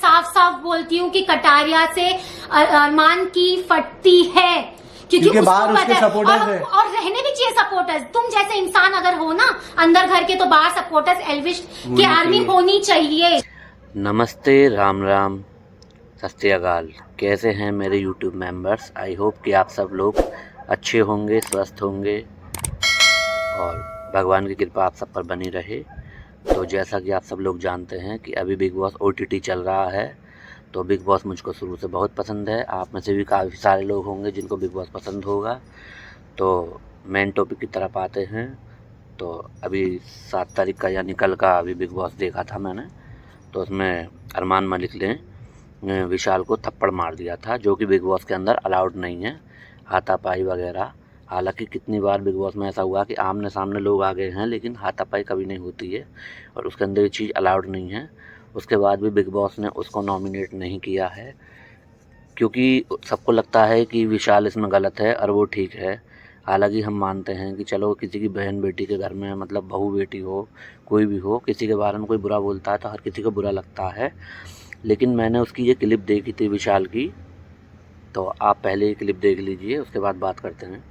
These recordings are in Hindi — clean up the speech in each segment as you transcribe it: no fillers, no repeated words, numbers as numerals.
साफ साफ बोलती हूँ कि कटारिया से अरमान की फटती है, क्योंकि बाहर उसके सपोर्टर्स है और रहने भी चाहिए सपोर्टर्स। तुम जैसे इंसान अगर हो ना अंदर घर के, तो बाहर सपोर्टर्स एल्विश की आर्मी होनी चाहिए। नमस्ते, राम राम, सत श्री अकाल। कैसे हैं मेरे यूट्यूब मेंबर्स? आई होप कि आप सब लोग अच्छे होंगे, स्वस्थ होंगे और भगवान की कृपा आप सब पर बनी रहे। तो जैसा कि आप सब लोग जानते हैं कि अभी बिग बॉस OTT चल रहा है, तो बिग बॉस मुझको शुरू से बहुत पसंद है। आप में से भी काफ़ी सारे लोग होंगे जिनको बिग बॉस पसंद होगा। तो मेन टॉपिक की तरफ आते हैं। तो अभी 7 तारीख का यानी कल का अभी बिग बॉस देखा था मैंने, तो उसमें अरमान मलिक ने विशाल को थप्पड़ मार दिया था, जो कि बिग बॉस के अंदर अलाउड नहीं है, हाथापाई वगैरह। हालांकि कितनी बार बिग बॉस में ऐसा हुआ कि आमने सामने लोग आ गए हैं, लेकिन हाथापाई कभी नहीं होती है और उसके अंदर ये चीज़ अलाउड नहीं है। उसके बाद भी बिग बॉस ने उसको नॉमिनेट नहीं किया है, क्योंकि सबको लगता है कि विशाल इसमें गलत है और वो ठीक है। हालांकि हम मानते हैं कि चलो किसी की बहन बेटी के घर में, मतलब बहू बेटी हो, कोई भी हो, किसी के बारे में कोई बुरा बोलता है तो हर किसी को बुरा लगता है। लेकिन मैंने उसकी ये क्लिप देखी थी विशाल की, तो आप पहले ये क्लिप देख लीजिए, उसके बाद बात करते हैं।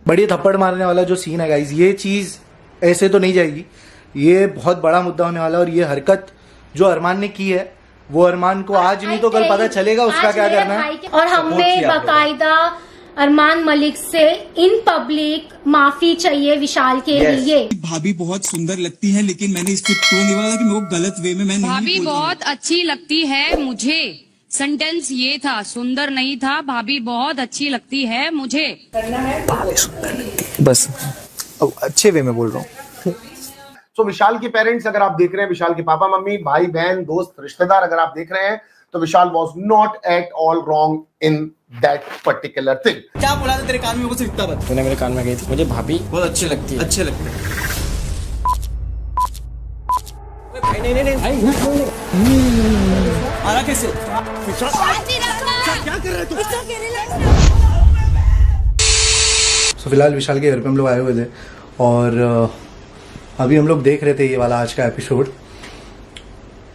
बड़ी थप्पड़ मारने वाला जो सीन है गाइस, ये चीज ऐसे तो नहीं जाएगी, ये बहुत बड़ा मुद्दा होने वाला है। और ये हरकत जो अरमान ने की है, वो अरमान को आज नहीं तो कल पता चलेगा उसका क्या करना है। और हमें बाकायदा अरमान मलिक से इन पब्लिक माफी चाहिए विशाल के लिए। भाभी बहुत सुंदर लगती है, लेकिन मैंने इसको तो नहीं बोला कि मेरे को गलत वे में मैं नहीं। भाभी बहुत अच्छी लगती है मुझे, सेंटेंस ये था, सुंदर नहीं था। भाभी बहुत अच्छी लगती है मुझे। करना है भाभी सुंदर लगती है, बस अब अच्छे वे में बोल रहा हूँ। तो विशाल के पेरेंट्स अगर आप देख रहे हैं, विशाल के पापा मम्मी, भाई बहन, दोस्त, रिश्तेदार अगर आप देख रहे हैं, तो Vishal was not at all wrong in that particular thing. क्या बोला था तेरे कान में? वो सिर्फ इतना बता। तूने मेरे कान में गई थी, मुझे भाभी बहुत अच्छी लगती है। अच्छे लगते हैं। नहीं आरा कैसे? क्या कर रहे तू? तो फिलहाल विशाल के घर पे हम लोग आए हुए थे और अभी हम लोग देख रहे थे ये वाला आज का एपिसोड।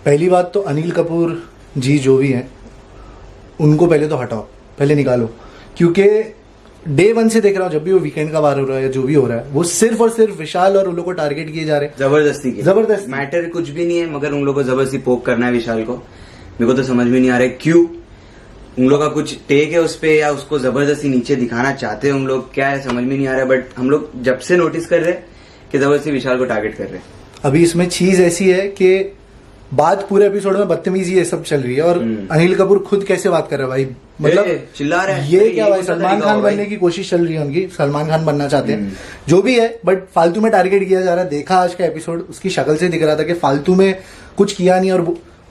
पहली बात तो अनिल कपूर जी जो भी हैं, उनको पहले तो हटाओ, पहले निकालो, क्योंकि डे 1 से देख रहा हूँ जब भी वो वीकेंड का बार हो रहा है या जो भी हो रहा है, वो सिर्फ और सिर्फ विशाल और उन लोगों को टारगेट किए जा रहे हैं। जबरदस्ती मैटर कुछ भी नहीं है, मगर उन लोगों को जबरदस्ती पोक करना है विशाल को। मेरे को तो समझ में नहीं आ रहा है क्यों उन लोग का कुछ टेक है उस पे, या उसको जबरदस्ती नीचे दिखाना चाहते हैं उन लोग, क्या है समझ में नहीं आ रहा है। बट हम लोग जब से नोटिस कर रहे हैं कि जबरदस्ती विशाल को टारगेट कर रहे हैं। अभी इसमें चीज ऐसी है कि बात पूरे एपिसोड में बदतमीजी ये सब चल रही है। और अनिल कपूर खुद कैसे बात कर रहा है भाई, मतलब चिल्ला रहा है ये क्या भाई, सलमान खान बनने की कोशिश चल रही है उनकी, सलमान खान बनना चाहते हैं, जो भी है, बट फालतू में टारगेट किया जा रहा है। देखा आज का एपिसोड, उसकी शक्ल से दिख रहा था कि फालतू में कुछ किया नहीं, और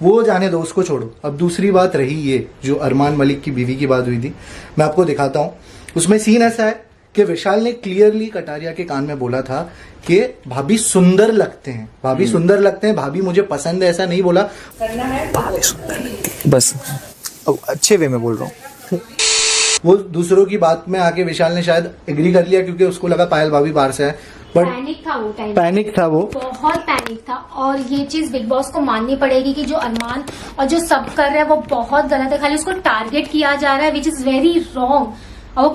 वो जाने दो, उसको छोड़ो। अब दूसरी बात रही ये जो अरमान मलिक की बीवी की बात हुई थी, मैं आपको दिखाता हूँ। उसमें सीन ऐसा है कि विशाल ने क्लियरली कटारिया के कान में बोला था कि भाभी सुंदर लगते हैं, भाभी सुंदर लगते हैं, भाभी मुझे पसंद है, ऐसा नहीं बोला। करना है भाभी सुंदर लगती है, बस अब अच्छे वे में बोल रहा हूँ। वो दूसरों की बात में आके विशाल ने शायद एग्री कर लिया, क्योंकि उसको लगा पायल भाभी बाहर से है, बट पैनिक था वो टाइम, पैनिक था वो, बहुत पैनिक था। और ये चीज बिग बॉस को माननी पड़ेगी कि जो अरमान और जो सब कर रहे हैं वो बहुत गलत है। खाली उसको टारगेट किया जा रहा है, विच इज वेरी रॉन्ग। और वो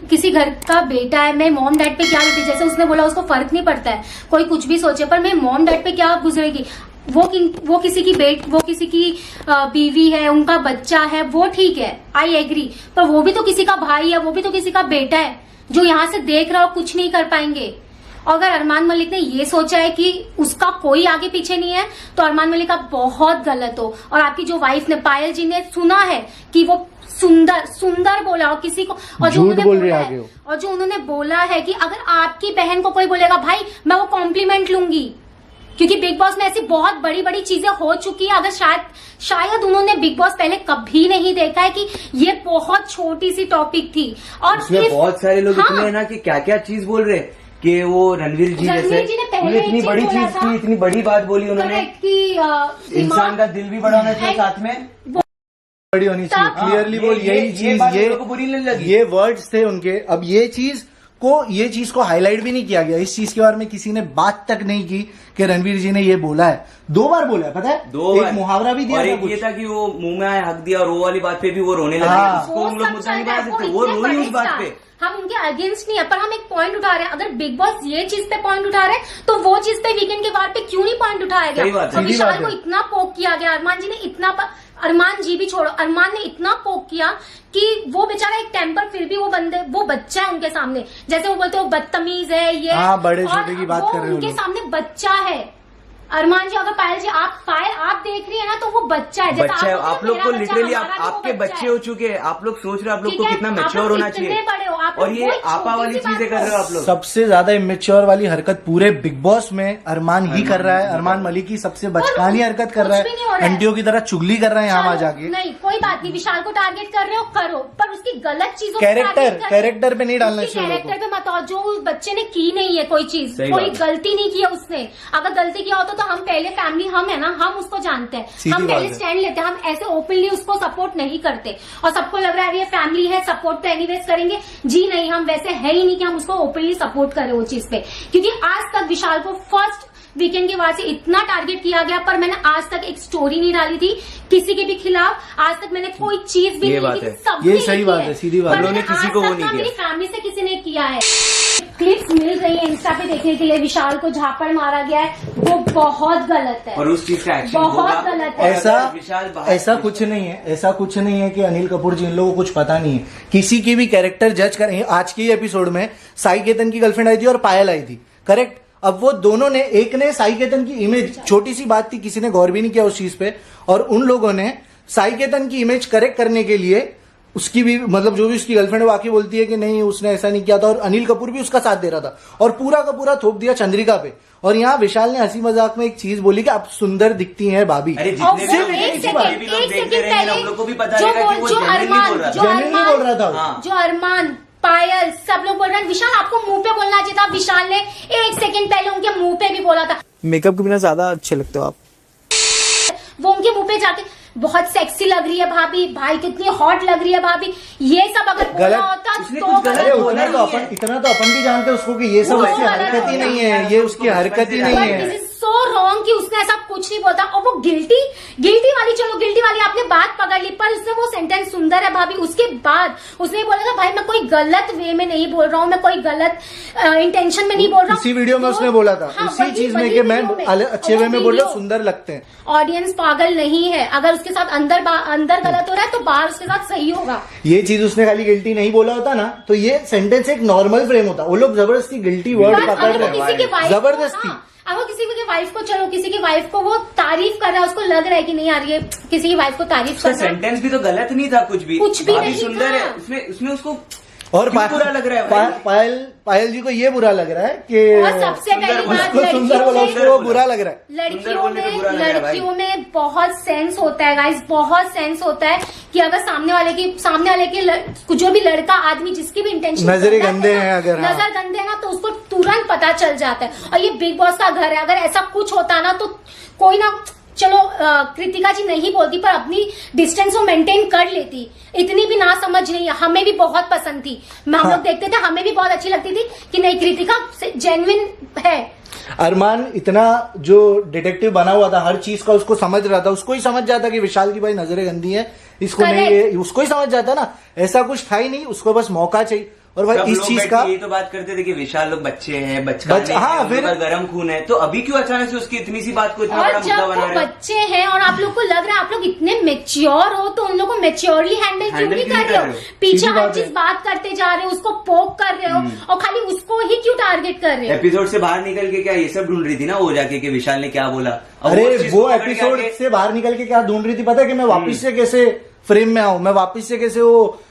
किसी घर का बेटा है। मैं मॉम डैड पे क्या देती, जैसे उसने बोला उसको फर्क नहीं पड़ता है, कोई कुछ भी सोचे, पर मैं मॉम डैड पे क्या गुजरेगी। वो किसी की बीवी है, उनका बच्चा है, वो ठीक है, आई एग्री, पर वो भी तो किसी का भाई है, वो भी तो किसी का बेटा है, जो यहाँ से देख रहा हो, कुछ नहीं कर पाएंगे। और अगर अरमान मलिक ने ये सोचा है कि उसका कोई आगे पीछे नहीं है, तो अरमान मलिक आप बहुत गलत हो। और आपकी जो वाइफ ने, पायल जी ने सुना है कि वो सुंदर बोला, और किसी को, और जो उन्होंने बोला है कि अगर आपकी बहन को कोई बोलेगा भाई, मैं वो कॉम्प्लीमेंट लूंगी, क्योंकि बिग बॉस में ऐसी बहुत बड़ी बड़ी चीजें हो चुकी है। अगर शायद उन्होंने बिग बॉस पहले कभी नहीं देखा है कि ये बहुत छोटी सी टॉपिक थी। और बहुत सारे लोग इतने हैं ना कि क्या क्या चीज बोल रहे हैं कि वो रणवीर जी जैसे इतनी बड़ी चीज की, इतनी बड़ी बात बोली उन्होंने कि इंसान का दिल भी बड़ा होना चाहिए, साथ में बड़ी होनी चाहिए। क्लियरली बोल, यही चीज, ये वर्ड्स थे उनके। अब ये चीज को हाईलाइट भी नहीं किया गया, इस चीज के बारे में किसी ने बात तक नहीं की कि रणवीर जी ने ये बोला है, 2 बार बोला है, पता है, दो एक बार। मुहावरा भी दिया और था एक कुछ। ये था कि वो मुंह में आए हक दिया, और वो वाली बात पे भी वो रोने लगे। हाँ। उसको हम लोग मुद्दा नहीं बना सकते, वो रोई उस बात पे। हम उनके अगेंस्ट नहीं है, पर हम एक पॉइंट उठा रहे हैं। अगर बिग बॉस ये चीज पे पॉइंट उठा रहे हैं तो वो चीज पे वीकेंड के वार पे क्यों नहीं पॉइंट उठाया सही गया? बात है। और विशाल सीधी को बात है। इतना पोक किया गया, अरमान जी ने इतना अरमान जी भी छोड़ो, अरमान ने इतना पोक किया कि वो बेचारा एक टेम्पर, फिर भी वो बंदे, वो बच्चा है उनके सामने, जैसे वो बोलते हो बदतमीज है ये। हाँ, बड़े और छोटे की बात वो कर रहे हो उनके लोग। सामने बच्चा है। अरमान जी, अगर पायल जी आप देख रही है ना, तो वो बच्चा है। जैसे बच्चा है, बोलते हो, आप लोग मेरा को बच्चा, लिटरली हमारा भी वो आपके बच्चा बच्चे है। हो चुके हैं, आप लोग सोच रहे हो आप लोग ठीक को है, कितना आप मैच्योर लोग होना इतने चाहिए, बड़े हो, आप और लोग ये कोई आपा वाली छोटी सी चीजें बात कर रहे हो आप लोग। सबसे ज्यादा इमेच्योर वाली हरकत पूरे बिग बॉस में अरमान ही कर रहा है। अरमान मलिक ही सबसे बचकानी हरकत कर रहा कुछ भी नहीं हो रहा है, है। अंटियों की तरह चुगली कर रहे हैं यहाँ चलो, जाके। नहीं कोई बात नहीं, विशाल को टारगेट कर रहे हो करो, पर उसकी गलत चीजों पे कैरेक्टर- target करो। कैरेक्टर पे नहीं डालना उसकी चाहिए लोगों को। कैरेक्टर पे मत आओ, जो उस बच्चे ने की नहीं है कोई चीज, सही कोई बात है। गलती नहीं की है उसने। अगर गलती किया होता तो हम पहले फैमिली, हम है ना, हम उसको जानते हैं, सीधी हम बात पहले है। स्टैंड लेते हैं, हम ऐसे ओपनली उसको सपोर्ट नहीं करते। और सबको लग रहा है ये फैमिली है, सपोर्ट तो एनीवेज करेंगे। जी नहीं, हम वैसे है ही नहीं कि हम उसको ओपनली सपोर्ट करें वो चीज पे, क्योंकि आज तक विशाल को फर्स्ट वीकेंड के बाद से इतना टारगेट किया गया, पर मैंने आज तक एक स्टोरी नहीं डाली थी किसी के भी खिलाफ। आज तक मैंने कोई चीज भी ये नहीं बात की थी, है। सबने ये ही सही की बात है, सीधी बात पर है। उन्होंने मैंने किसी आज को वो तक नहीं ना किया। मेरी फैमिली से किसी ने किया है। क्लिप्स मिल रही है इंस्टा पे देखने के लिए, विशाल को झापड़ मारा गया है, वो बहुत गलत है, और उस चीज का एक्शन बहुत होगा। गलत है। ऐसा विशाल बाहर- ऐसा कुछ नहीं है, ऐसा कुछ नहीं है कि अनिल कपूर जी इन लोगों को कुछ पता नहीं है। किसी की भी कैरेक्टर जज करें। आज के एपिसोड में साई केतन की गर्लफ्रेंड आई थी और पायल आई थी, करेक्ट। अब वो दोनों ने, एक ने साई केतन की इमेज, छोटी सी बात थी, किसी ने गौर भी नहीं किया उस चीज पे, और उन लोगों ने साई केतन की इमेज करेक्ट करने के लिए उसकी भी, मतलब जो भी उसकी गर्लफ्रेंड बाकी बोलती है कि नहीं उसने ऐसा नहीं किया था, और अनिल कपूर भी उसका साथ दे रहा था, और पूरा का पूरा थोप दिया चंद्रिका पे। और यहाँ विशाल ने हंसी मजाक में एक चीज बोली कि आप सुंदर दिखती हैं भाभी। अरे और जितने वो भी एक लोग सेकंड भी लोग देखते रहेंगे, पहले हम लोग को भी पता जो रहेगा कि वो जो genuinely अरमान, बोल रहा जो था। Genuinely बोल रहा था वो। हाँ। जो अरमान, पायल, सब लोग बोल रहे हैं विशाल आपको मुंह पे बोलना चाहिए था। विशाल ने एक सेकंड पहले उनके मुंह पे भी बोला था, मेकअप के बिना ज्यादा अच्छे लगते हो आप। वो उनके मुंह पे जाके बहुत सेक्सी लग रही है भाभी, भाई कितनी हॉट लग रही है भाभी, ये सब अगर बोला गलत- होता उसने तो कुछ गलत अरे गलत बोला उतना तो नहीं अपन, है। इतना तो अपन भी जानते हैं उसको कि ये सब वो उसकी गलत हरकत ही होता नहीं है। है, ये उसकी हरकत ही नहीं बट है। दिस इज सो रॉन्ग कि उसने ऐसा कुछ नहीं बोला। और वो गिल्टी वाली, चलो गिल्टी वाली आपने बात पकड़ ली, पर उसने वो सेंटेंस सुंदर है भाभी, उसके बाद उसने बोला था भाई मैं कोई गलत वे में नहीं बोल रहा हूँ, मैं कोई गलत इंटेंशन में नहीं बोल रहा हूँ। इसी वीडियो में तो- उसने बोला था, हाँ, उसी वही- चीज में वही कि मैं वीडियो में। अच्छे और वे वो में बोल रहा हूँ, वीडियो- सुंदर लगते हैं। ऑडियंस पागल नहीं है, अगर उसके साथ अंदर गलत हो रहा है तो बाहर उसके साथ सही होगा। ये चीज उसने खाली गिल्टी नहीं बोला होता ना, तो ये सेंटेंस एक नॉर्मल फ्रेम होता। वो लोग जबरदस्ती गिल्टी वर्ड बस पकड़ अगर वो रहे किसी की हैं वाइफ को- जबरदस्ती। हाँ, अगर किसी की वाइफ को, चलो किसी की वाइफ को वो तारीफ कर रहा है, उसको लग रहा है कि नहीं यार ये किसी की वाइफ को तारीफ उसका कर रहा है, सेंटेंस भी तो गलत नहीं था, कुछ भी कुछ भी भाभी नहीं सुंदर था। है, उसमें उसको और क्यों बुरा लग रहा है भाई? पायल जी को ये बुरा लग रहा है कि और सबसे पहली बात उसको सुंदर बोला, उसको वो बुरा लग रहा है। लड़कियों बोलने पे बुरा लग रहा है भाई। लड़कियों में बहुत सेंस होता है गाइस, बहुत सेंस होता है कि अगर सामने वाले के जो भी लड़का आदमी जिसकी भी इंटेंशन नजरें गंदे हैं अगर, हाँ। नजर गंदे हैं ना, तो उसको तुरंत पता चल जाता है। और ये बिग बॉस का घर है, अगर ऐसा कुछ होता ना तो कोई ना, चलो कृतिका जी नहीं बोलती पर अपनी डिस्टेंस वो मेंटेन कर लेती, इतनी भी ना समझ नहीं है। हमें भी बहुत पसंद थी, हम हाँ। लोग देखते थे, हमें भी बहुत अच्छी लगती थी कि नहीं कृतिका जेन्युइन है। अरमान इतना जो डिटेक्टिव बना हुआ था, हर चीज का उसको समझ रहा था, उसको ही समझ जाता कि विशाल की भाई नजरें गंदी है, इसको नहीं, Correct. उसको ही समझ जाता ना। ऐसा कुछ था ही नहीं, उसको बस मौका चाहिए। और भाई सब इस लोग चीज बैठ का के ये तो बात करते थे कि विशाल लोग बच्चे हैं, बचकाने हाँ, हैं, फिर- उनका गर्म खून है, तो अभी क्यों अचानक से उसकी इतनी सी बात को इतना बड़ा और मुद्दा जब बना वो रहे हैं? बच्चे हैं और आप लोग को लग रहा है आप लोग इतने मेच्योर हो, तो उन लोगों को मेच्योरली हैंडल क्यों Handle नहीं क्यों कर नहीं रहे कर हो? रहे हो? पीछे सीधी हर बात चीज है। बात करते जा रहे हो, उसको पोक कर रहे हो, और खाली उसको ही क्यों टारगेट कर रहे हो? एपिसोड से बाहर निकल के क्या ये सब ढूंढ रही थी ना वो जाके कि विशाल ने क्या बोला। अब अरे उस चीज वो को पकड़ के एपिसोड आके- से बाहर निकल के क्या ढूंढ रही थी पता है कि मैं वापस से कैसे फ्रेम में आऊं, मैं वापस से कैसे वो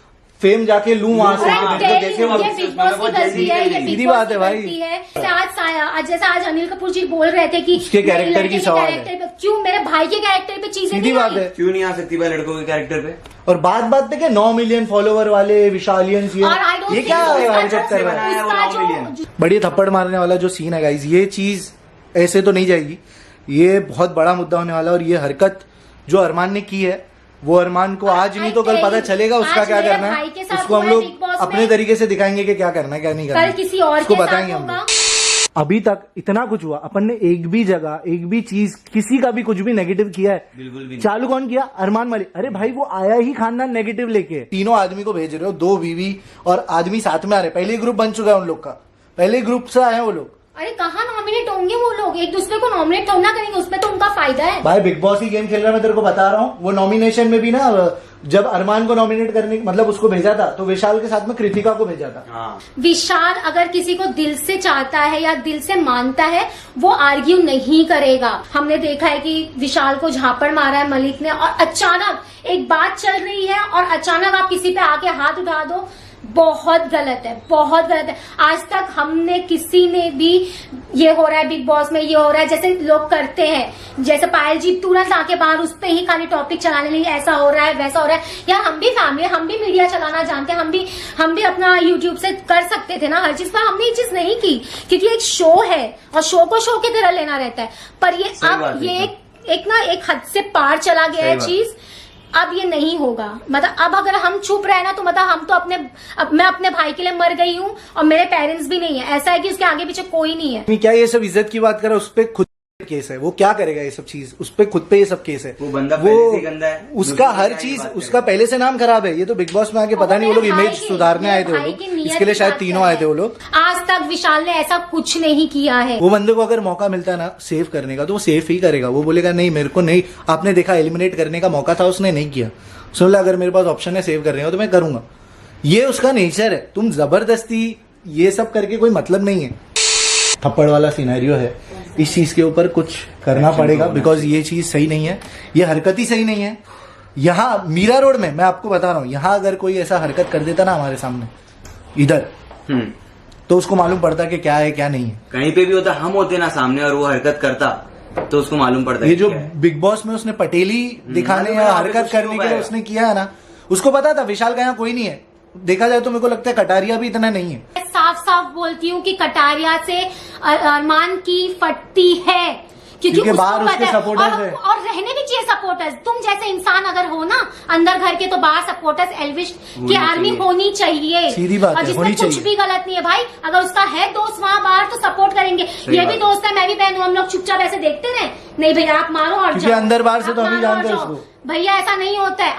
फेम जाके लूं वहां से, हाँ, मेरे को जैसे वो ये बिग बॉस की गलती है, ये सीधी बिग बात बॉस है की भाई। गलती है। जैसे आज अनिल कपूर जी बोल रहे थे कि उसके मेरे कैरेक्टर लड़के की के सवाल है। कैरेक्टर पे क्यों, मेरे भाई के कैरेक्टर पे चीजें सीधी नहीं बात आई? है। क्यों नहीं आ सकती भाई लड़कों के कैरेक्टर पे? और बात पे क्या 9 मिलियन फॉलोवर वाले विशालियंस, और I don't ये think क्या उसका हरकत कर रहा है? बनाया वो उसका 9 मिलियन। जो बड़ी थप्पड़ मारने वाला जो सीन है गाइज, ये चीज ऐसे तो नहीं जाएगी, ये बहुत बड़ा मुद्दा होने वाला है। और ये हरकत जो अरमान ने की है, वो अरमान को आज नहीं तो कल पता चलेगा उसका आज क्या मेरे करना भाई है। के साथ उसको हम हुआ है लोग बिग बॉस अपने में। तरीके से दिखाएंगे कि क्या करना है क्या नहीं करना कल है। किसी और उसको के साथ बताएंगे हम होगा। लोग। अभी तक इतना कुछ हुआ, अपन ने एक भी जगह एक भी चीज किसी का भी कुछ भी नेगेटिव किया है? बिल्कुल भी नहीं। चालू कौन किया? अरमान मलिक। अरे भाई वो आया ही खानदान नेगेटिव लेके। तीनों आदमी को भेज रहे हो, 2 बीवी और आदमी साथ में आ रहे। पहले ही ग्रुप बन चुका है उन लोग का, पहले ही ग्रुप से आए हैं वो लोग। अरे कहाँ नॉमिनेट होंगे वो लोग? एक दूसरे को नॉमिनेट थोड़ा ना करेंगे, उसमें तो उनका फायदा है। भाई बिग बॉस ही गेम खेल रहा है, मैं तेरे को बता रहा हूँ। वो नॉमिनेशन में भी ना, जब अरमान को नॉमिनेट करने मतलब उसको भेजा था, तो विशाल के साथ में कृतिका को भेजा था। हाँ। विशाल अगर किसी को दिल से चाहता है या दिल से मानता है, वो आर्ग्यू नहीं करेगा। हमने देखा है कि विशाल को झापड़ मारा है मलिक ने, और अचानक एक बात चल रही है और अचानक आप किसी पे आके हाथ उठा दो, बहुत गलत है, बहुत गलत है। आज तक हमने किसी ने भी ये हो रहा है बिग बॉस में, ये हो रहा है जैसे लोग करते हैं, जैसे पायल जी तुरंत आके बाहर उस पे ही खाली टॉपिक चलाने लगी, ऐसा हो रहा है वैसा हो रहा है। यार हम भी फैमिली, हम भी मीडिया चलाना जानते हैं, हम भी अपना यूट्यूब से कर सकते थे ना हर चीज, पर हमने ये चीज नहीं की क्योंकि एक शो है और शो को शो की तरह लेना रहता है। पर ये अब ये एक हद से पार चला गया है चीज। अब ये नहीं होगा। मतलब अब अगर हम चुप रहे ना, तो मतलब हम तो मैं अपने भाई के लिए मर गई हूँ और मेरे पेरेंट्स भी नहीं है। ऐसा है कि उसके आगे पीछे कोई नहीं है। क्या ये सब इज्जत की बात कर रहा है? उस पे खुद केस है, वो क्या करेगा ये सब चीज? उस पे खुद पे ये सब केस है। वो बंदा पहले से गंदा है, उसका हर चीज, उसका पहले से नाम खराब है। ये तो बिग बॉस में आके पता नहीं वो लोग इमेज सुधारने आए थे, वो लोग इसके लिए शायद तीनों आए थे वो लोग। आज तक विशाल ने ऐसा कुछ नहीं किया है। वो बंदे को अगर मौका मिलता है ना सेव करने का, तो वो सेव ही करेगा। वो बोलेगा नहीं मेरे को नहीं, आपने देखा एलिमिनेट करने का मौका था, उसने नहीं किया। सुन लो, अगर मेरे पास ऑप्शन है सेव करने का तो मैं करूंगा। ये उसका नेचर है। तुम जबरदस्ती ये सब करके कोई मतलब नहीं है। थप्पड़ वाला सिनेरियो है, इस चीज के ऊपर कुछ करना पड़ेगा, बिकॉज ये चीज सही नहीं है, ये हरकत ही सही नहीं है। यहाँ मीरा रोड में मैं आपको बता रहा हूँ, यहाँ अगर कोई ऐसा हरकत कर देता ना हमारे सामने इधर, तो उसको मालूम पड़ता कि क्या है क्या नहीं है। कहीं पे भी होता, हम होते ना सामने और वो हरकत करता, तो उसको मालूम पड़ता है। ये जो बिग बॉस में उसने पटेली दिखाने या हरकत करने के लिए उसने किया है ना, उसको पता था विशाल का यहाँ कोई नहीं है। देखा जाए तो मेरे को लगता है कटारिया भी इतना नहीं है। साफ साफ बोलती हूँ कि कटारिया से अरमान की फटती है, क्योंकि बाहर उसके सपोर्टर्स है और रहने भी चाहिए सपोर्टर्स। तुम जैसे इंसान अगर हो ना अंदर घर के, तो बाहर सपोर्टर्स एल्विश की आर्मी होनी चाहिए। सीधी बात है, जिसमें कुछ भी गलत नहीं है भाई। अगर उसका है दोस्त वहाँ बाहर तो सपोर्ट करेंगे। ये भी दोस्त है, मैं भी बहन हूँ, हम लोग चुपचाप ऐसे देखते रहे। नहीं भैया आप मारो और जाओ, अंदर बाहर से तो हम ही जानते हैं उसको। भैया ऐसा नहीं होता है।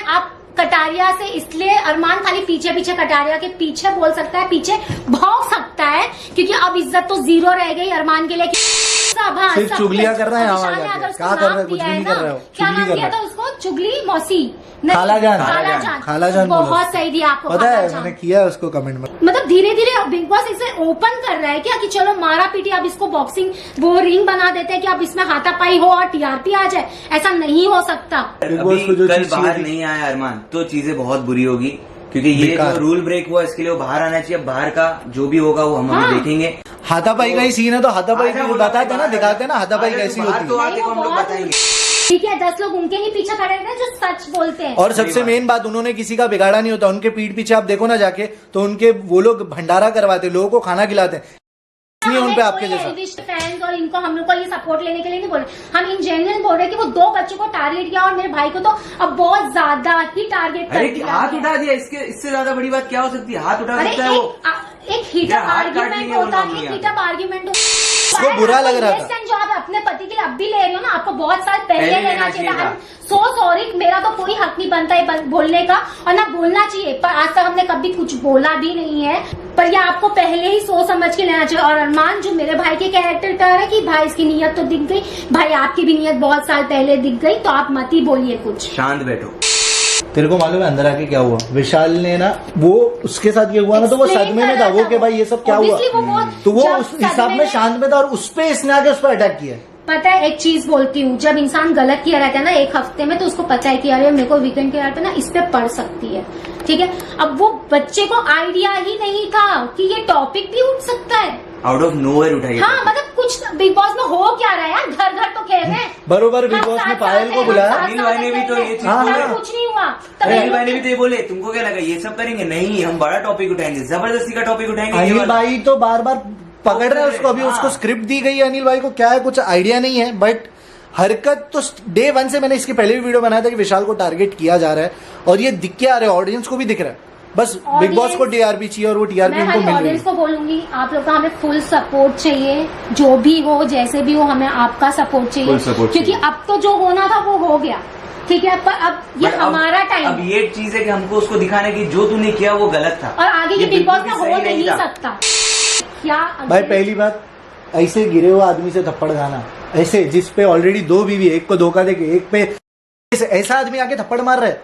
आप कटारिया से इसलिए अरमान खाली पीछे पीछे कटारिया के पीछे बोल सकता है, पीछे भौंक सकता है, क्योंकि अब इज्जत तो जीरो रह गई अरमान के लिए। सिर्फ चुगलियां कर रहा है, क्या कर रहा है? कुछ भी नहीं कर रहा है। क्या नाम दिया था उसको? चुगली मौसी, खालाजान बहुत सही दिया आपको। पता है मैंने किया है उसको कमेंट में। मतलब धीरे धीरे बिग बॉस इसे ओपन कर रहा है क्या, कि चलो मारा पीटी, अब इसको बॉक्सिंग वो रिंग बना देते हैं कि अब इसमें हाथापाई हो और टीआरपी आ जाए। ऐसा नहीं हो सकता। कल बाहर नहीं आया अरमान तो चीजें बहुत बुरी होगी, क्योंकि ये जो रूल ब्रेक हुआ इसके लिए वो बाहर आना चाहिए। बाहर का जो भी होगा वो हम अभी देखेंगे। हाथापाई का ही सीन है, तो हाथापाई बताते ना, दिखाते ना हाथापाई कैसी होती है। तो आके हम लोग बताएंगे। ठीक है, 10 लोग उनके ही पीछे खड़े रहते हैं जो सच बोलते हैं। और सबसे मेन बात, उन्होंने किसी का बिगाड़ा नहीं होता। उनके पीठ पीछे आप देखो ना जाके, तो उनके वो लोग भंडारा करवाते, लोगों को खाना खिलाते हैं। उन पे आपके जैसा फैंस और इनको हम लोग को ये सपोर्ट लेने के लिए नहीं बोल रहे, हम इन जेन्युइन बोल रहे कि वो 2 बच्चों को टारगेट किया और मेरे भाई को तो अब बहुत ज्यादा ही टारगेट कर दिया। हाथ उठा दिया, इससे ज्यादा बड़ी बात क्या हो सकती है? हाथ उठा सकता है वो। एक हीटअप आर्ग्यूमेंट होता है, हीटअप आर्ग्यूमेंट उसको बुरा लग रहा था। जो आप अपने पति के लिए अब भी ले रही हो ना, आपको बहुत साल पहले लेना चाहिए था। सो सॉरी, मेरा तो कोई हक नहीं बनता है बोलने का, और ना बोलना चाहिए। पर आज तक हमने कभी कुछ बोला भी नहीं है। पर ये आपको पहले ही सोच समझ के लेना चाहिए। और अरमान जो मेरे भाई के कैरेक्टर का है कि भाई इसकी नीयत तो दिख गई, भाई आपकी भी नीयत बहुत साल पहले दिख गई, तो आप मत ही बोलिए कुछ, शांत बैठो। तेरे को मालूम है अंदर आके क्या हुआ? विशाल ने ना, वो उसके साथ ये हुआ ना, तो वो सदमे में था वो कि भाई ये सब क्या हुआ, तो वो उस हिसाब में शांत में था, और उस पे इसने आके उस पर अटैक किया। पता है एक चीज बोलती हूँ, जब इंसान गलत किया रहता है ना 1 हफ्ते में, तो उसको पता है कि अरे मेरे को वीकेंड के यार पे ना इस पे पड़ सकती है। ठीक है, अब वो बच्चे को आइडिया ही नहीं था कि ये टॉपिक भी उठ सकता है। आउट ऑफ नोवेयर उठाई। हाँ, मतलब कुछ बिग बॉस में हो क्या रहा है यार, घर घर तो खेल रहे हैं। बरोबर बिग बॉस ने पायल को बुलाया। अनिल भाई ने भी तो ये चीज कुछ नहीं हुआ। अनिल भाई ने भी तो ये बोले, तुमको क्या लगा ये सब करेंगे? नहीं, हम बड़ा टॉपिक उठाएंगे, जबरदस्ती का टॉपिक उठाएंगे। अनिल भाई तो बार बार पकड़ रहे हैं उसको। अभी उसको स्क्रिप्ट दी गई है अनिल भाई को, क्या है कुछ आइडिया नहीं है। बट हरकत तो डे 1 से, मैंने इसके पहले भी वीडियो बनाया था कि विशाल को टारगेट किया जा रहा है, और ये दिख के आ रहा है, ऑडियंस को भी दिख रहा है। बस बिग बॉस को टीआरपी चाहिए और वो टीआरपी मैं उनको हमारी मिल रही ऑडियंस है। को बोलूंगी, आप लोग का हमें फुल सपोर्ट चाहिए, जो भी हो जैसे भी हो, हमें आपका सपोर्ट चाहिए, Full support क्योंकि चाहिए। अब तो जो होना था वो हो गया, ठीक है, पर अब ये But हमारा टाइम अब ये चीज है कि हमको उसको दिखाने की जो तूने किया वो गलत था और आगे ये बिग बॉस में बिल्कुल हो भी सही नहीं था। सकता। क्या भाई पहली बात, ऐसे गिरे हुए आदमी से थप्पड़ खाना, ऐसे जिस पे ऑलरेडी 2 बीवी, एक को धोखा देके एक पे, ऐसा आदमी आके थप्पड़ मार रहा है,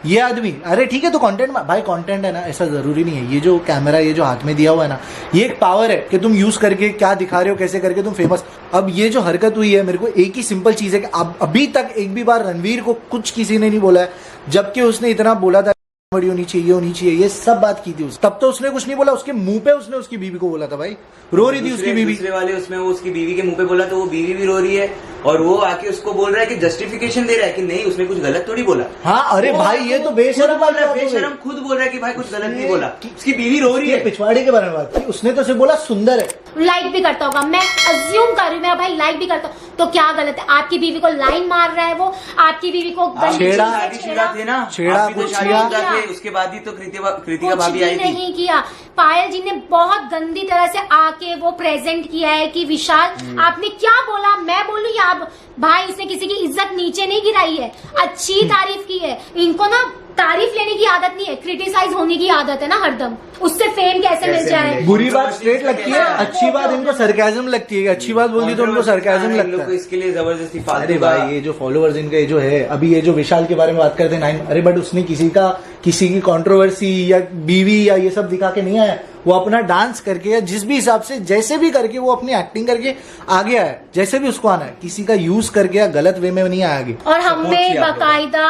ये आदमी, अरे ठीक है तो कंटेंट, भाई कंटेंट है ना, ऐसा जरूरी नहीं है। ये जो कैमरा, ये जो हाथ में दिया हुआ है ना, ये एक पावर है कि तुम यूज करके क्या दिखा रहे हो, कैसे करके तुम फेमस। अब ये जो हरकत हुई है, मेरे को एक ही सिंपल चीज है कि अब अभी तक एक भी बार रणवीर को कुछ किसी ने नहीं बोला है, जबकि उसने इतना बोला था बड़ी होनी चाहिए, ये सब बात की थी उस, तब तो उसने कुछ नहीं बोला, उसके मुंह पे उसने उसकी बीवी को बोला था, भाई रो रही थी उसकी बीवी। दूसरे वाले उसमें वो उसकी बीवी के मुंह पे बोला तो वो बीवी भी रो रही है और वो आके उसको बोल रहा है कि जस्टिफिकेशन दे रहा है कि नहीं उसने कुछ गलत थोड़ी बोला। हाँ अरे भाई ये तो बेशरम बोल रहा है, बात हो गई। बेशरम खुद बोल रहा है कि भाई कुछ गलत नहीं बोला, उसकी बीवी रो रही है। पिछवाड़े के बारे में बात की, उसने तो सिर्फ बोला सुंदर है। लाइक भी करता होगा, मैं अज्यूम कर रही हूँ, मेरा भाई लाइक भी करता, तो क्या गलत है? आपकी बीवी को लाइन मार रहा है वो, आपकी बीवी को गंदी छेड़ा, चीज़ से शादीशुदा थे ना, छेड़ा, आप भी तो कुछ शादीशुदा किया। थे, उसके बाद ही तो कृतिका कुछ भाभी भी आई थी। नहीं किया। पायल जी ने बहुत गंदी तरह से आके वो प्रेजेंट किया है कि विशाल आपने क्या बोला, मैं बोलूं या आप, भाई उसने किसी की इज्जत नीचे नहीं गिराई है, अच्छी तारीफ की है। इनको ना तारीफ लेने की आदत नहीं है, क्रिटिसाइज होने की आदत है ना हरदम, उससे फेम कैसे मिल जाए। बुरी बात स्ट्रेट लगती है, अच्छी बात इनको सरकाजम लगती है, अच्छी बात बोल दी तो उनको सरकाजम लगता है। इसके लिए जबरदस्ती अरे फालतू भाई ये जो फॉलोअर्स इनके जो है, अभी ये जो विशाल के बारे में बात करते हैं 9, अरे बट उसने किसी की कंट्रोवर्सी या बीवी या ये सब दिखा के नहीं आया, वो अपना डांस करके या जिस भी हिसाब से जैसे भी करके वो अपनी एक्टिंग करके आगे आया, जैसे भी उसको आना है, किसी का यूज करके या गलत वे में नहीं आया आगे। और हमें किया आप लोगों बाकायदा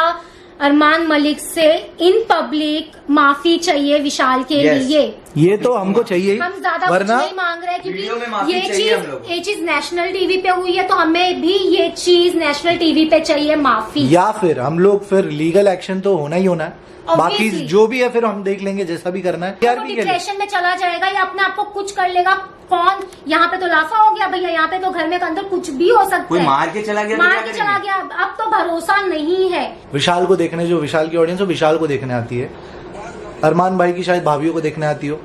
अरमान मलिक से इन पब्लिक माफी चाहिए विशाल के Yes. लिए। ये तो हमको चाहिए, हम ज्यादा कुछ वरना नहीं मांग रहे वीडियो में क्योंकि माफी चाहिए हम लोगों को। ये चीज नेशनल टीवी पे हुई है तो हमें भी ये चीज नेशनल टीवी पे चाहिए माफी। या फिर हम लोग फिर लीगल एक्शन तो होना ही होना है, बाकी Obviously. जो भी है फिर हम देख लेंगे जैसा भी करना है। वो TRP के लिए डिप्रेशन में चला जाएगा या अपने आप को कुछ कर लेगा, कौन यहाँ पे तो लाफा हो गया भैया, यहाँ पे तो घर में अंदर कुछ भी हो सकता कोई है। मार के चला गया तो मार क्या के करेंगे? चला गया, अब तो भरोसा नहीं है। विशाल को देखने, जो विशाल की ऑडियंस हो विशाल को देखने आती है, अरमान भाई की शायद भाभीियों को देखने आती हो,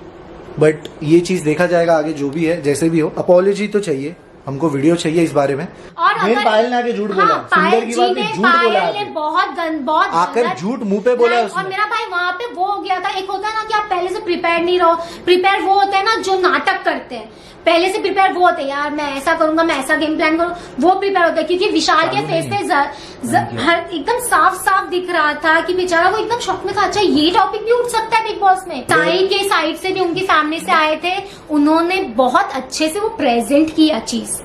बट ये चीज देखा जाएगा आगे, जो भी है जैसे भी हो। अपॉलॉजी तो चाहिए हमको, वीडियो चाहिए इस बारे में। और मेन अगर पायल ने आके झूठ बोला, हाँ, सुंदर पायल की जी बात ने, पे झूठ बोला पायल ने आके। बहुत आकर गलत झूठ मुंह पे बोला है नहीं, और उसने। मेरा भाई वहाँ पे वो हो गया था, एक होता है ना कि आप पहले से प्रिपेयर नहीं रहो, प्रिपेयर वो होते हैं ना जो नाटक करते हैं, पहले से प्रिपेयर वो होते हैं, यार मैं ऐसा करूंगा, मैं ऐसा गेम प्लान करूँ, वो प्रिपेयर होते हैं। क्योंकि विशाल के फेस पे हर एकदम साफ साफ दिख रहा था कि बेचारा वो एकदम शॉक में था, अच्छा ये टॉपिक भी उठ सकता है बिग बॉस में। साई के साइड से भी उनकी फैमिली से आए थे, उन्होंने बहुत अच्छे से वो प्रेजेंट किया चीज।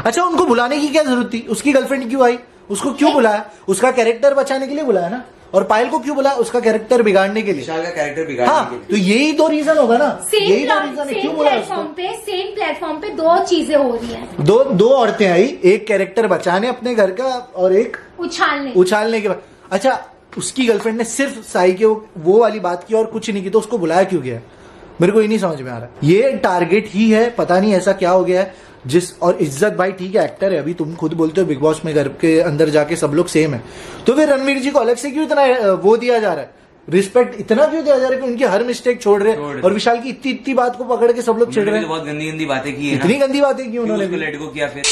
अच्छा उनको बुलाने की क्या जरूरत थी? उसकी गर्लफ्रेंड क्यों आई? उसको क्यों बुलाया? उसका कैरेक्टर बचाने के लिए बुलाया ना। और पायल को क्यों बुलाया? उसका कैरेक्टर बिगाड़ने के लिए। विशाल का कैरेक्टर बिगाड़ने हाँ के लिए। तो यही तो रीजन होगा ना, यही तो रीजन है सेम क्यों बुलाया उसको। प्लेटफॉर्म पे दो चीजें हो रही हैं, दो औरतें आई, एक कैरेक्टर बचाने अपने घर का और एक उछालने के बाद। अच्छा उसकी गर्लफ्रेंड ने सिर्फ साई के वो वाली बात की और कुछ नहीं की, तो उसको बुलाया क्यों गया? मेरे को ये नहीं समझ में आ रहा। ये टारगेट ही है, पता नहीं ऐसा क्या हो गया है जिस। और इज्जत भाई ठीक है एक्टर है, अभी तुम खुद बोलते हो बिग बॉस में घर के अंदर जाके सब लोग सेम है, तो फिर रणवीर जी को अलग से क्यों इतना वो दिया जा रहा है, रिस्पेक्ट इतना क्यों दिया जा रहा है कि उनकी हर मिस्टेक छोड़ रहे हैं, और विशाल की इतनी बात को पकड़ के सब लोग चिढ़ रहे हैं। बहुत गंदी गंदी बातें की है ना, इतनी गंदी बातें की उन्होंने। लेट को किया फिर।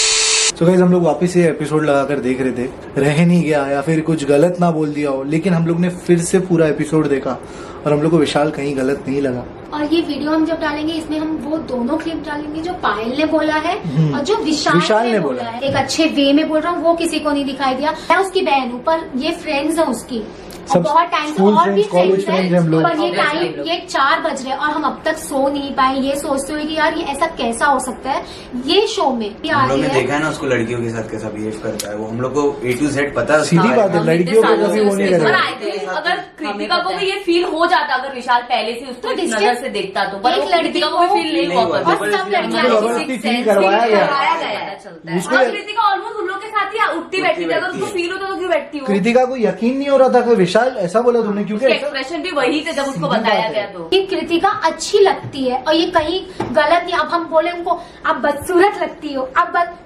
तो गाइस हम लोग वापस ये एपिसोड लगाकर देख रहे थे, रह नहीं गया या फिर कुछ गलत ना बोल दिया हो, लेकिन हम लोग ने फिर से पूरा एपिसोड देखा और हम लोग को विशाल कहीं गलत नहीं लगा। और ये वीडियो हम जब डालेंगे इसमें हम वो दोनों क्लिप डालेंगे जो पायल ने बोला है और जो विशाल ने बोला है। एक अच्छे वे में बोल रहा हूँ, वो किसी को नहीं दिखाई दिया। मैं उसकी बहन हूँ पर ये फ्रेंड्स है उसकी, और सब बहुत टाइम से स्कूल और भी फ्रेंड्स, कॉलेज फ्रेंड्स फ्रेंड्स हैं, हम लोग। पर ये टाइम ये 4 बज रहे हैं और हम अब तक सो नहीं पाए। ये सोचते हुए कि यार ये ऐसा कैसा हो सकता है ये शो में। हम लोग ने देखा है ना उसको लड़कियों के साथ कैसा बिहेव करता है वो, हम लोग को A to Z पता है। सीधी बात है, लड़कियों को कभी वो नहीं पर करेगा। आई थिंक अगर कृतिका को भी ये फील हो जाता, अगर विशाल पहले से उसको तो इस नजर से देखता तो, पर एक वो लड़की कृतिका को को भी फील नहीं नहीं हुआ। हुआ। और सब लड़कियां उसको जबरदस्ती फील करवाया गया। उसको- और कृतिका ऑलमोस्ट उन लोग के साथ ही उठती बैठती थी, अगर उसको फील होता तो क्यों बैठती हो? कृतिका को यकीन नहीं हो रहा था कि विशाल ऐसा बोला तुमने, क्योंकि ऐसा- एक्सप्रेशन भी वही थे जब उसको बताया गया तो। ये कृतिका अच्छी लगती है और ये कहीं गलत नहीं। अब हम बोले उनको आप बदसूरत लगती हो,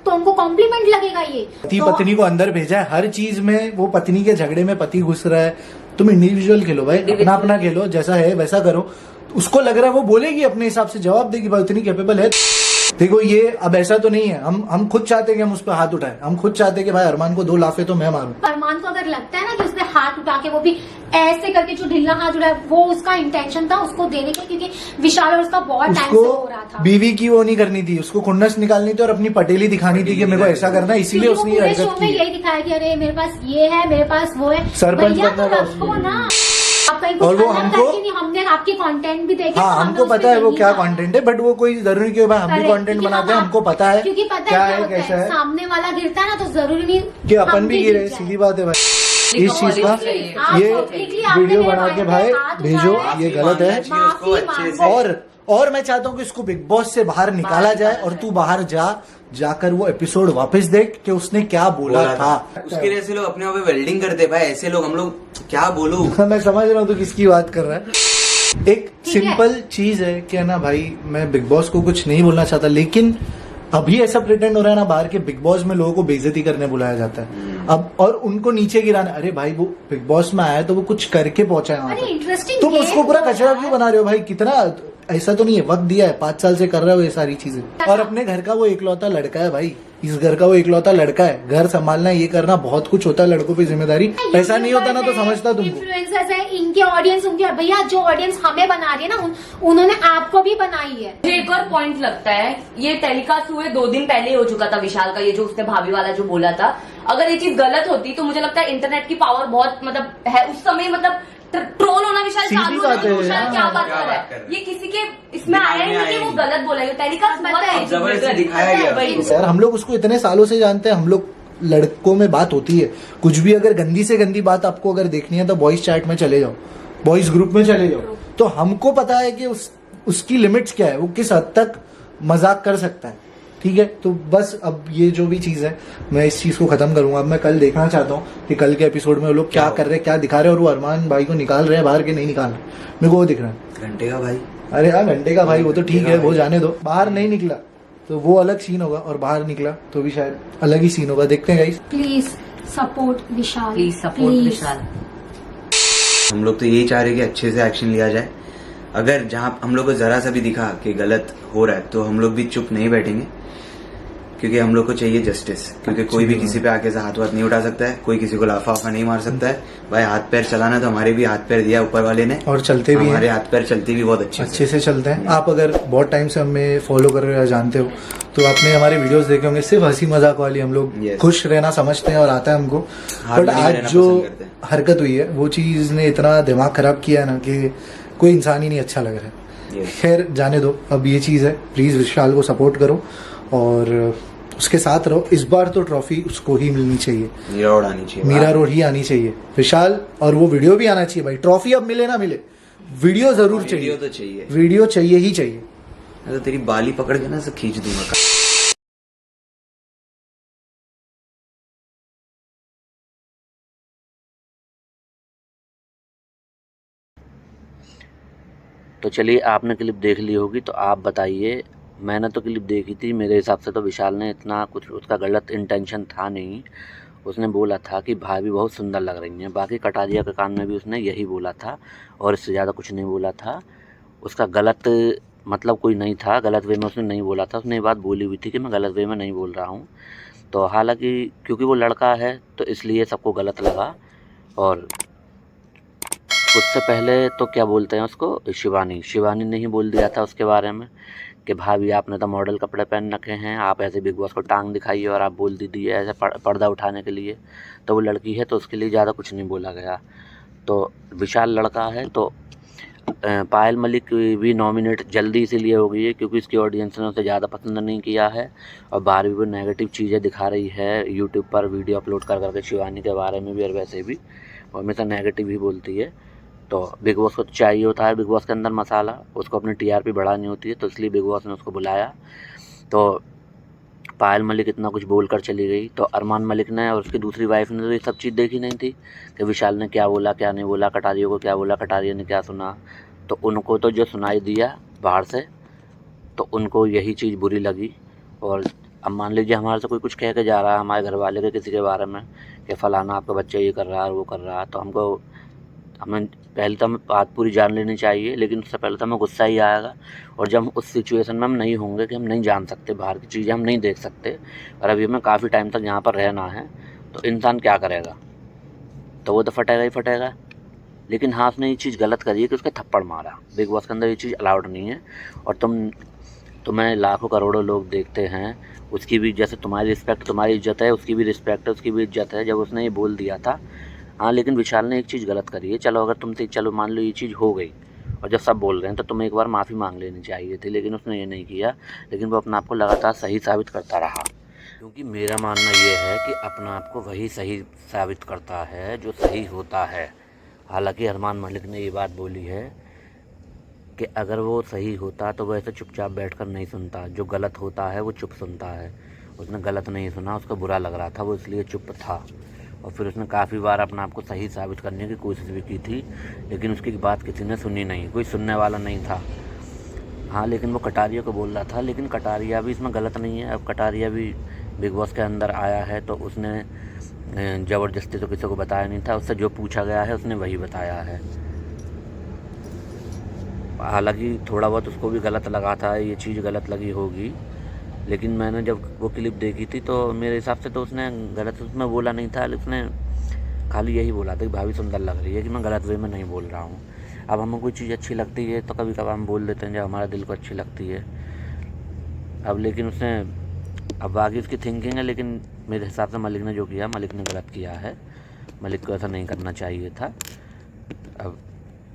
तो उनको कॉम्प्लीमेंट लगेगा ये। पति तो पत्नी को अंदर भेजा है, हर चीज में वो पत्नी के झगड़े में पति घुस रहा है, तुम इंडिविजुअल खेलो भाई, अपना अपना खेलो, जैसा है वैसा करो। उसको लग रहा है वो बोलेगी अपने हिसाब से, जवाब देगी भाई, उतनी कैपेबल है। देखो ये अब ऐसा तो नहीं है, हम खुद चाहते कि हम उस पर हाथ उठाएं, हम खुद चाहते कि भाई अरमान को 2 लाफे तो मैं मारूं। अरमान को अगर लगता है ना कि उसने हाथ उठा के, वो भी ऐसे करके जो ढीला हाथ उठाया, वो उसका इंटेंशन था उसको देने का, क्योंकि विशाल और उसका बहुत टाइम से हो रहा था। बीवी की वो नहीं करनी थी, उसको खुन्नस निकालनी थी और अपनी पटेली दिखानी थी कि मेरे को ऐसा करना है, इसीलिए उसने ये हरकत की। यही दिखाया कि अरे मेरे पास ये है, मेरे पास वो है, सरपंच भैया बनना तो था रखो ना। और वो हमको, हमने आपके कंटेंट भी देखे, हाँ हमको पता है वो क्या कंटेंट है, बट वो कोई जरूरी नहीं कि भाई हम भी कंटेंट बनाते हैं, हमको पता है क्योंकि पता क्या है है कैसा है, सामने वाला गिरता है ना, तो जरूरी नहीं कि अपन भी गिरे, सीधी बात है भाई। इस चीज का ये वीडियो बना के भाई भेजो, ये गलत है। और मैं चाहता हूँ कि इसको बिग बॉस से बाहर निकाला जाए, और तू बाहर जाकर वो एपिसोड वापस देख कि उसने क्या बोला था। उसके लिए ऐसे लोग अपने आप वेल्डिंग करते भाई, ऐसे लोग हम लोग क्या बोलूं। मैं समझ रहा हूँ तो किसकी बात कर रहा है। एक सिंपल चीज है कि ना भाई, मैं बिग बॉस को कुछ नहीं बोलना चाहता, लेकिन अभी ऐसा प्रिटेंड हो रहा है ना बाहर के, बिग बॉस में लोगों को बेइज्जती करने बुलाया जाता है अब, और उनको नीचे गिराना। अरे भाई वो बिग बॉस में आया तो वो कुछ करके पहुंचा है वहां तक, तुम उसको पूरा कचरा क्यों बना रहे हो भाई? कितना, ऐसा तो नहीं है, वक्त दिया है, 5 साल से कर रहे हो ये सारी चीजें, और अपने घर का वो इकलौता लड़का है भाई, इस घर का वो इकलौता लड़का है, घर संभालना, ये करना, बहुत कुछ होता है लड़कों पे जिम्मेदारी। ऐसा नहीं होता ना तो समझता तुमको। इन्फ्लुएंसर्स है, इनके ऑडियंस, उनके भैया जो ऑडियंस हमें बना रही है ना, उन्होंने आपको भी बनाई है। मुझे एक और पॉइंट लगता है, ये टेलीकास्ट हुए 2 दिन पहले हो चुका था विशाल का, ये जो उसने भाभी वाला जो बोला था। अगर ये चीज गलत होती तो मुझे लगता है इंटरनेट की पावर बहुत मतलब है उस समय, मतलब ट्रोल होना विशाल चालू होना कि विशाल क्या बात कर रहा है, ये किसी के इसमें आया ही नहीं कि वो गलत बोला है। टेलीकास्ट बहुत जबरदस्ती दिखाया गया यार, हम लोग उसको इतने सालों से जानते हैं, हम लोग लड़कों में बात होती है, कुछ भी अगर गंदी से गंदी बात आपको अगर देखनी है तो बॉयज चैट में चले जाओ, बॉयज ग्रुप में चले जाओ, तो हमको पता है कि उसकी लिमिट्स क्या है, वो किस हद तक मजाक कर सकता है। ठीक है, तो बस अब ये जो भी चीज है, मैं इस चीज को खत्म करूंगा। अब मैं कल देखना चाहता हूँ कि कल के एपिसोड में वो लोग क्या कर रहे हैं, क्या दिखा रहे हैं, और वो अरमान भाई को निकाल रहे हैं बाहर के नहीं निकाल रहे, मेरे को वो दिख रहा है। घंटे का भाई, अरे हाँ घंटे का भाई, वो तो ठीक है, वो जाने दो। बाहर नहीं निकला तो वो अलग सीन होगा, और बाहर निकला तो भी शायद अलग ही सीन होगा। देखते हैं guys. Please support Vishal, please support Vishal. हम लोग तो यही चाह रहे कि अच्छे से एक्शन लिया जाए। अगर जहाँ हम लोग को जरा सा भी दिखा कि गलत हो रहा है तो हम लोग भी चुप नहीं बैठेंगे, क्योंकि हम लोग को चाहिए जस्टिस। क्योंकि कोई भी किसी पे आके से हाथ नहीं उठा सकता है, कोई किसी को लाफा वाफा नहीं मार सकता है भाई। हाथ पैर चलाना तो हमारे भी हाथ पैर दिया ऊपर वाले ने, और चलते भी हमारे हाथ पैर चलते भी बहुत अच्छे से चलते हैं। आप अगर बहुत टाइम से हमें फॉलो कर रहे हो या जानते हो तो आपने हमारे वीडियोस देखे होंगे, सिर्फ हंसी मजाक वाली, हम लोग खुश रहना समझते हैं और आता है हमको। बट आज जो हरकत हुई है वो चीज ने इतना दिमाग खराब किया ना कि कोई इंसान ही नहीं अच्छा लग रहा है। खैर जाने दो, अब ये चीज है, प्लीज विशाल को सपोर्ट करो और उसके साथ रहो। इस बार तो ट्रॉफी उसको ही मिलनी चाहिए, मीरा रोड आनी चाहिए, मीरा रोड ही आनी चाहिए विशाल, और वो वीडियो भी आना चाहिए भाई। ट्रॉफी अब मिले ना मिले, वीडियो जरूर चाहिए, तो चाहिए, वीडियो चाहिए ही चाहिए। तो तेरी बाली पकड़ के ना सब खींच दूंगा। तो चलिए, आपने क्लिप देख ली होगी, तो आप बताइए। मैंने तो क्लिप देखी थी, मेरे हिसाब से तो विशाल ने इतना कुछ, उसका गलत इंटेंशन था नहीं। उसने बोला था कि भाभी बहुत सुंदर लग रही हैं, बाकी कटारिया के कान में भी उसने यही बोला था और इससे ज़्यादा कुछ नहीं बोला था। उसका गलत मतलब कोई नहीं था, गलत वे में उसने नहीं बोला था। उसने ये बात बोली हुई थी कि मैं गलत वे में नहीं बोल रहा हूँ। तो हालांकि क्योंकि वो लड़का है तो इसलिए सबको गलत लगा। और उससे पहले तो क्या बोलते हैं उसको, शिवानी ने ही बोल दिया था उसके बारे में कि भाभी आपने तो मॉडल कपड़े पहन रखे हैं, आप ऐसे बिग बॉस को टांग दिखाइए और आप बोल दीजिए ऐसे पर्दा उठाने के लिए। तो वो लड़की है तो उसके लिए ज़्यादा कुछ नहीं बोला गया। तो विशाल लड़का है तो पायल मलिक भी नॉमिनेट जल्दी इसीलिए हो गई है क्योंकि इसकी ऑडियंस ने उसे ज़्यादा पसंद नहीं किया है और बाहर भी वो नेगेटिव चीज़ें दिखा रही है यूट्यूब पर वीडियो अपलोड कर करके शिवानी के बारे में भी, और वैसे भी वो हमेशा नेगेटिव ही बोलती है। तो बिग बॉस को चाहिए होता है, बिग बॉस के अंदर मसाला, उसको अपनी टीआरपी बढ़ानी होती है, तो इसलिए बिग बॉस ने उसको बुलाया। तो पायल मलिक इतना कुछ बोल कर चली गई, तो अरमान मलिक ने और उसकी दूसरी वाइफ ने तो ये सब चीज़ देखी नहीं थी कि विशाल ने क्या बोला क्या नहीं बोला, कटारिया को क्या बोला, कटारिया ने क्या सुना। तो उनको तो जो सुनाई दिया बाहर से तो उनको यही चीज़ बुरी लगी। और अब मान लीजिए हमारे से कोई कुछ कह के जा रहा है हमारे घर वाले के किसी के बारे में कि फ़लाना आपका बच्चा ये कर रहा है वो कर रहा है, तो हमको हमें पहले तो हमें बात पूरी जान लेनी चाहिए, लेकिन उससे पहले तो हमें गुस्सा ही आएगा। और जब उस सिचुएशन में हम नहीं होंगे कि हम नहीं जान सकते, बाहर की चीज़ें हम नहीं देख सकते, और अभी हमें काफ़ी टाइम तक यहाँ पर रहना है, तो इंसान क्या करेगा? तो वो तो फटेगा ही फटेगा। लेकिन हाँ, उसने ये चीज़ गलत करी है कि उसके थप्पड़ मारा। बिग बॉस के अंदर ये चीज़ अलाउड नहीं है। और तुम्हें लाखों करोड़ों लोग देखते हैं, उसकी भी जैसे तुम्हारी रिस्पेक्ट, तुम्हारी इज्जत है, उसकी भी रिस्पेक्ट है, उसकी भी इज्जत है। जब उसने ये बोल दिया था, हाँ, लेकिन विशाल ने एक चीज़ गलत करी है। चलो, अगर चलो मान लो ये चीज़ हो गई और जब सब बोल रहे हैं तो तुम्हें एक बार माफ़ी मांग लेनी चाहिए थी, लेकिन उसने ये नहीं किया। लेकिन वो अपने आप को लगातार सही साबित करता रहा, क्योंकि मेरा मानना ये है कि अपने आप को वही सही साबित करता है जो सही होता है। हालांकि अरमान मलिक ने ये बात बोली है कि अगर वो सही होता तो वो ऐसे चुपचाप बैठकर नहीं सुनता, जो गलत होता है वो चुप सुनता है। उसने गलत नहीं सुना, उसको बुरा लग रहा था, वो इसलिए चुप था। और फिर उसने काफ़ी बार अपने आप को सही साबित करने की कोशिश भी की थी, लेकिन उसकी बात किसी ने सुनी नहीं, कोई सुनने वाला नहीं था। हाँ, लेकिन वो कटारिया को बोल रहा था, लेकिन कटारिया भी इसमें गलत नहीं है। अब कटारिया भी बिग बॉस के अंदर आया है, तो उसने ज़बरदस्ती तो किसी को बताया नहीं था। उससे जो पूछा गया है उसने वही बताया है। हालांकि थोड़ा बहुत उसको भी गलत लगा था, ये चीज़ गलत लगी होगी, लेकिन मैंने जब वो क्लिप देखी थी तो मेरे हिसाब से तो उसने गलत उसमें बोला नहीं था। उसने खाली यही बोला था कि भाभी सुंदर लग रही है, कि मैं गलत वे में नहीं बोल रहा हूँ। अब हमें कोई चीज़ अच्छी लगती है तो कभी कभार हम बोल देते हैं जब हमारे दिल को अच्छी लगती है। अब लेकिन उसने, अब बाकी उसकी थिंकिंग है, लेकिन मेरे हिसाब से मलिक ने जो किया, मलिक ने गलत किया है। मलिक को ऐसा नहीं करना चाहिए था। अब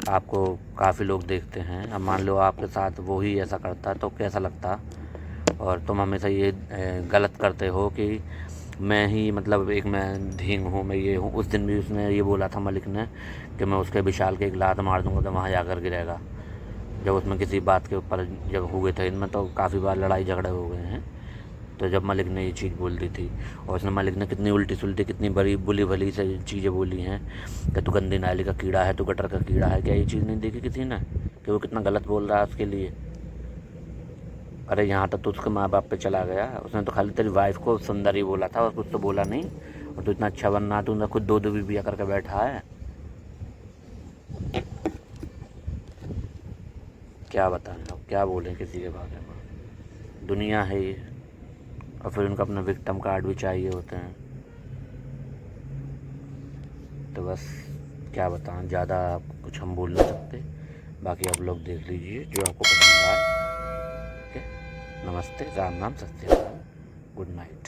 आपको काफ़ी लोग देखते हैं, अब मान लो आपके साथ वो ही ऐसा करता तो कैसा लगता? और तुम हमेशा ये गलत करते हो कि मैं ही, मतलब एक मैं ढींग हूँ, मैं ये हूँ। उस दिन भी उसने ये बोला था मलिक ने कि मैं उसके विशाल के एक लात मार दूँगा तो वहाँ जाकर गिरेगा। जब उसमें किसी बात के ऊपर जब हुए थे, इनमें तो काफ़ी बार लड़ाई झगड़े हो गए हैं, तो जब मलिक ने ये चीज़ बोल दी थी। और उसने मलिक ने कितनी उल्टी सुल्टी, कितनी बड़ी बुली भली से चीज़ें बोली हैं कि तू गंदी नाली का कीड़ा है, तू गटर का कीड़ा है। क्या ये चीज़ नहीं देखी किसी ने कि वो कितना गलत बोल रहा है उसके लिए? अरे यहाँ तक तो उसके माँ बाप पे चला गया। उसने तो खाली तेरी वाइफ को सुंदर ही बोला था और कुछ तो बोला नहीं। और तू इतना अच्छा बनना, तूने खुद दो भी बिया करके बैठा है। क्या बताएं, अब क्या बोलें किसी के बारे में? दुनिया है ये, और फिर उनको अपना विक्टिम कार्ड भी चाहिए होते हैं। तो बस क्या बताएं, ज़्यादा कुछ हम बोल नहीं सकते। बाकी आप लोग देख लीजिए जो आपको पसंद आए। नमस्ते, राम राम, सत श्री अकाल, गुड नाइट।